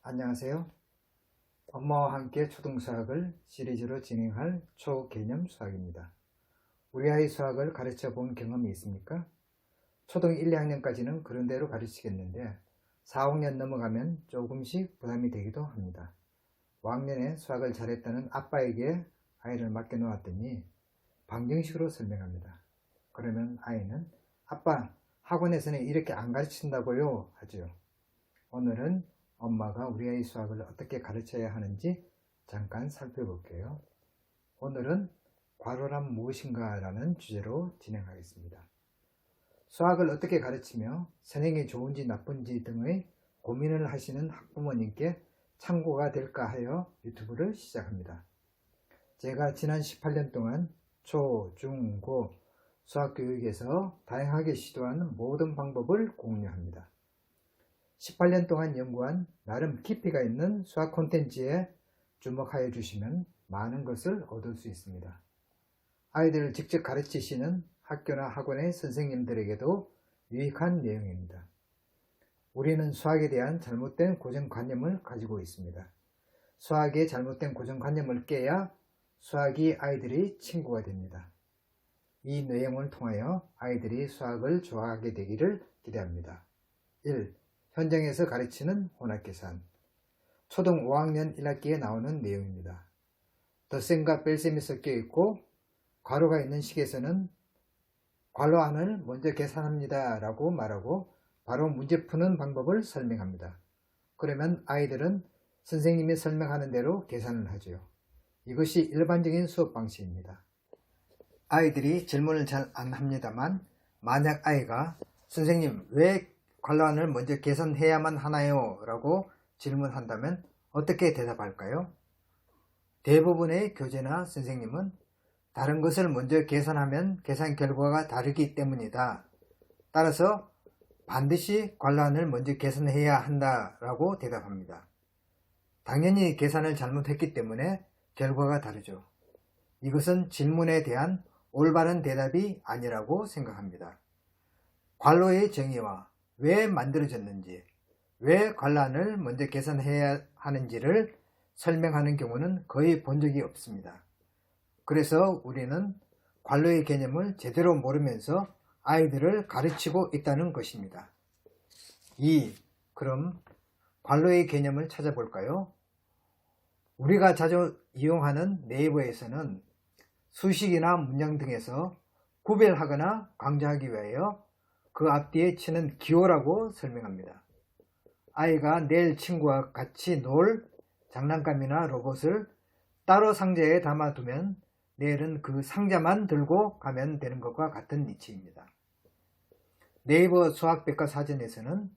안녕하세요. 엄마와 함께 초등수학을 시리즈로 진행할 초개념 수학입니다. 우리 아이 수학을 가르쳐 본 경험이 있습니까? 초등 1, 2학년까지는 그런 대로 가르치겠는데 4, 5학년 넘어가면 조금씩 부담이 되기도 합니다. 5학년에 수학을 잘했다는 아빠에게 아이를 맡겨놓았더니 방정식으로 설명합니다. 그러면 아이는 아빠, 학원에서는 이렇게 안 가르친다고요 하죠. 오늘은 엄마가 우리 아이 수학을 어떻게 가르쳐야 하는지 잠깐 살펴볼게요. 오늘은 괄호란 무엇인가 라는 주제로 진행하겠습니다. 수학을 어떻게 가르치며 선행이 좋은지 나쁜지 등의 고민을 하시는 학부모님께 참고가 될까 하여 유튜브를 시작합니다. 제가 지난 18년 동안 초, 중, 고 수학 교육에서 다양하게 시도하는 모든 방법을 공유합니다. 18년 동안 연구한 나름 깊이가 있는 수학 콘텐츠에 주목하여 주시면 많은 것을 얻을 수 있습니다. 아이들을 직접 가르치시는 학교나 학원의 선생님들에게도 유익한 내용입니다. 우리는 수학에 대한 잘못된 고정관념을 가지고 있습니다. 수학의 잘못된 고정관념을 깨야 수학이 아이들의 친구가 됩니다. 이 내용을 통하여 아이들이 수학을 좋아하게 되기를 기대합니다. 1. 현장에서 가르치는 혼합계산. 초등 5학년 1학기에 나오는 내용입니다. 덧셈과 뺄셈이 섞여 있고 괄호가 있는 식에서는 괄호 안을 먼저 계산합니다 라고 말하고 바로 문제 푸는 방법을 설명합니다. 그러면 아이들은 선생님이 설명하는 대로 계산을 하죠. 이것이 일반적인 수업 방식입니다. 아이들이 질문을 잘 안 합니다만 만약 아이가 선생님 왜 괄호안을 먼저 계산해야만 하나요? 라고 질문한다면 어떻게 대답할까요? 대부분의 교재나 선생님은 다른 것을 먼저 계산하면 계산 결과가 다르기 때문이다. 따라서 반드시 괄호안을 먼저 계산해야 한다 라고 대답합니다. 당연히 계산을 잘못했기 때문에 결과가 다르죠. 이것은 질문에 대한 올바른 대답이 아니라고 생각합니다. 괄호의 정의와 왜 만들어졌는지, 왜 괄호안을 먼저 계산해야 하는지를 설명하는 경우는 거의 본 적이 없습니다. 그래서 우리는 괄호의 개념을 제대로 모르면서 아이들을 가르치고 있다는 것입니다. 2. 그럼 괄호의 개념을 찾아볼까요? 우리가 자주 이용하는 네이버에서는 수식이나 문장 등에서 구별하거나 강조하기 위하여 그 앞뒤에 치는 기호라고 설명합니다. 아이가 내일 친구와 같이 놀 장난감이나 로봇을 따로 상자에 담아두면 내일은 그 상자만 들고 가면 되는 것과 같은 이치입니다. 네이버 수학백과사전에서는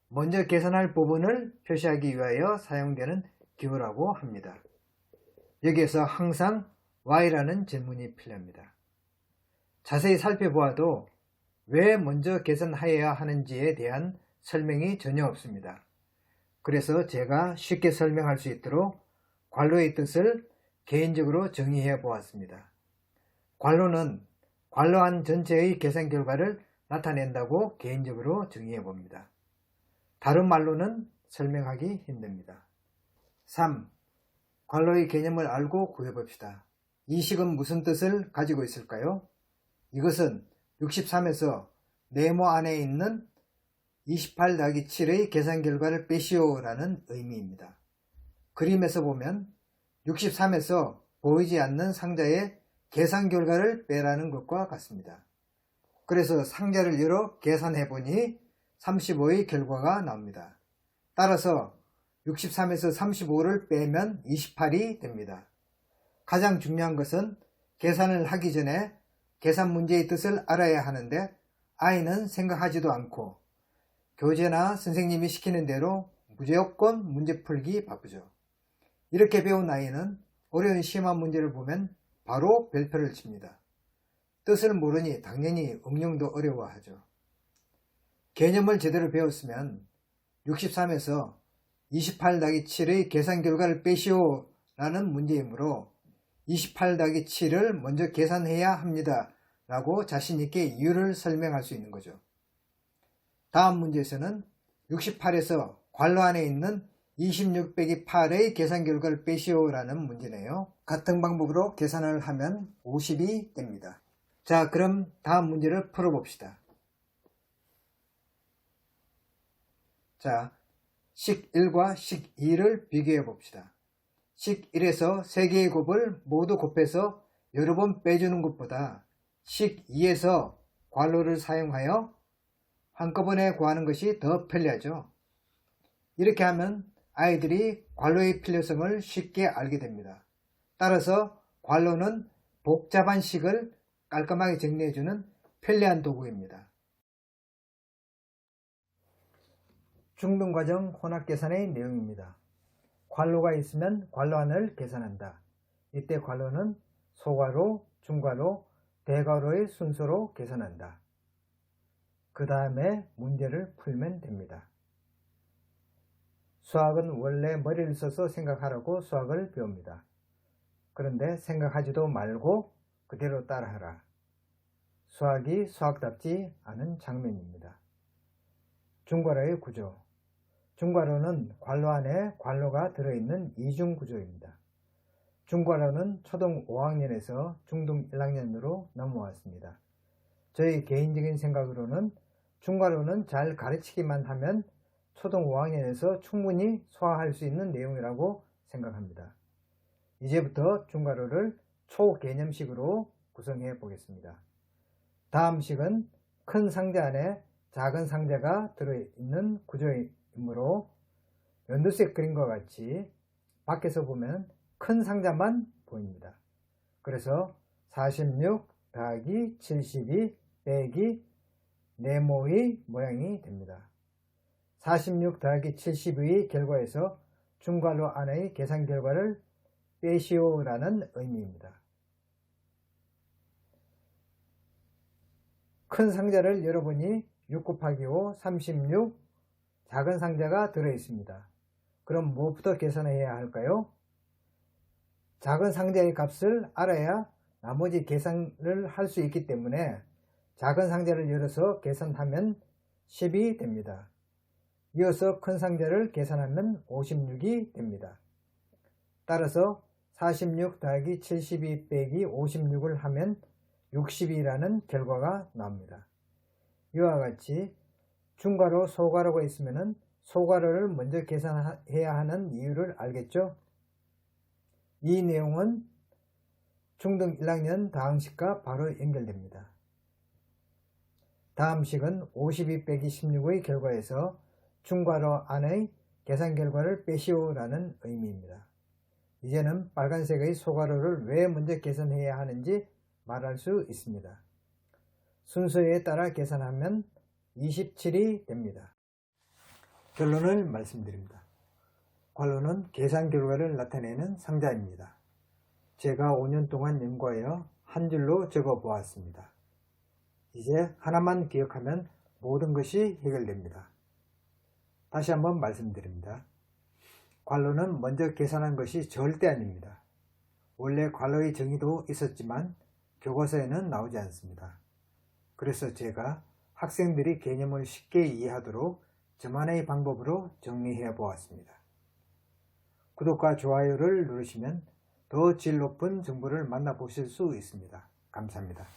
먼저 계산할 부분을 표시하기 위하여 사용되는 기호라고 합니다. 여기에서 항상 Y라는 질문이 필요합니다. 자세히 살펴보아도 왜 먼저 계산해야 하는지에 대한 설명이 전혀 없습니다. 그래서 제가 쉽게 설명할 수 있도록 괄호의 뜻을 개인적으로 정의해 보았습니다. 괄호는 괄호안 전체의 계산 결과를 나타낸다고 개인적으로 정의해 봅니다. 다른 말로는 설명하기 힘듭니다. 3. 괄호의 개념을 알고 구해봅시다. 이 식은 무슨 뜻을 가지고 있을까요? 이것은 63에서 네모 안에 있는 28-7의 계산 결과를 빼시오 라는 의미입니다. 그림에서 보면 63에서 보이지 않는 상자의 계산 결과를 빼라는 것과 같습니다. 그래서 상자를 열어 계산해 보니 35의 결과가 나옵니다. 따라서 63에서 35를 빼면 28이 됩니다. 가장 중요한 것은 계산을 하기 전에 계산 문제의 뜻을 알아야 하는데 아이는 생각하지도 않고 교재나 선생님이 시키는 대로 무조건 문제 풀기 바쁘죠. 이렇게 배운 아이는 어려운 시험한 문제를 보면 바로 별표를 칩니다. 뜻을 모르니 당연히 응용도 어려워하죠. 개념을 제대로 배웠으면 63에서 28-7의 계산 결과를 빼시오 라는 문제이므로 28-7을 먼저 계산해야 합니다 라고 자신있게 이유를 설명할 수 있는 거죠. 다음 문제에서는 68에서 괄호 안에 있는 26 빼기 8의 계산 결과를 빼시오라는 문제네요. 같은 방법으로 계산을 하면 50이 됩니다. 자, 그럼 다음 문제를 풀어봅시다. 자, 식 1과 식 2를 비교해 봅시다. 식 1에서 3개의 곱을 모두 곱해서 여러 번 빼주는 것보다 식 2에서 괄호를 사용하여 한꺼번에 구하는 것이 더 편리하죠. 이렇게 하면 아이들이 괄호의 필요성을 쉽게 알게 됩니다. 따라서 괄호는 복잡한 식을 깔끔하게 정리해주는 편리한 도구입니다. 중등과정 혼합계산의 내용입니다. 괄호가 있으면 괄호 안을 계산한다. 이때 괄호는 소괄호, 중괄호, 대괄호의 순서로 계산한다. 그 다음에 문제를 풀면 됩니다. 수학은 원래 머리를 써서 생각하라고 수학을 배웁니다. 그런데 생각하지도 말고 그대로 따라하라. 수학이 수학답지 않은 장면입니다. 중괄호의 구조. 중괄호는 괄호 안에 괄호가 들어있는 이중구조입니다. 중괄호는 초등 5학년에서 중등 1학년으로 넘어왔습니다. 저희 개인적인 생각으로는 중괄호는 잘 가르치기만 하면 초등 5학년에서 충분히 소화할 수 있는 내용이라고 생각합니다. 이제부터 중괄호를 초개념식으로 구성해 보겠습니다. 다음 식은 큰 상자 안에 작은 상자가 들어있는 구조이므로 연두색 그림과 같이 밖에서 보면 큰 상자만 보입니다. 그래서 46 더하기 72 빼기 네모의 모양이 됩니다. 46 더하기 72의 결과에서 중괄호 안의 계산 결과를 빼시오라는 의미입니다. 큰 상자를 열어보니 6 곱하기 5, 36 작은 상자가 들어있습니다. 그럼 무엇부터 계산해야 할까요? 작은 상자의 값을 알아야 나머지 계산을 할 수 있기 때문에 작은 상자를 열어서 계산하면 10이 됩니다. 이어서 큰 상자를 계산하면 56이 됩니다. 따라서 46 더하기 72 빼기 56을 하면 60이라는 결과가 나옵니다. 이와 같이 중괄호, 소괄호가 있으면 소괄호를 먼저 계산해야 하는 이유를 알겠죠? 이 내용은 중등 1학년 다음식과 바로 연결됩니다. 다음 식은 52 빼기 16의 결과에서 중괄호 안의 계산 결과를 빼시오라는 의미입니다. 이제는 빨간색의 소괄호를 왜 먼저 계산해야 하는지 말할 수 있습니다. 순서에 따라 계산하면 27이 됩니다. 결론을 말씀드립니다. 괄호는 계산 결과를 나타내는 상자입니다. 제가 5년 동안 연구하여 한 줄로 적어 보았습니다. 이제 하나만 기억하면 모든 것이 해결됩니다. 다시 한번 말씀드립니다. 괄호는 먼저 계산한 것이 절대 아닙니다. 원래 괄호의 정의도 있었지만 교과서에는 나오지 않습니다. 그래서 제가 학생들이 개념을 쉽게 이해하도록 저만의 방법으로 정리해 보았습니다. 구독과 좋아요를 누르시면 더 질 높은 정보를 만나보실 수 있습니다. 감사합니다.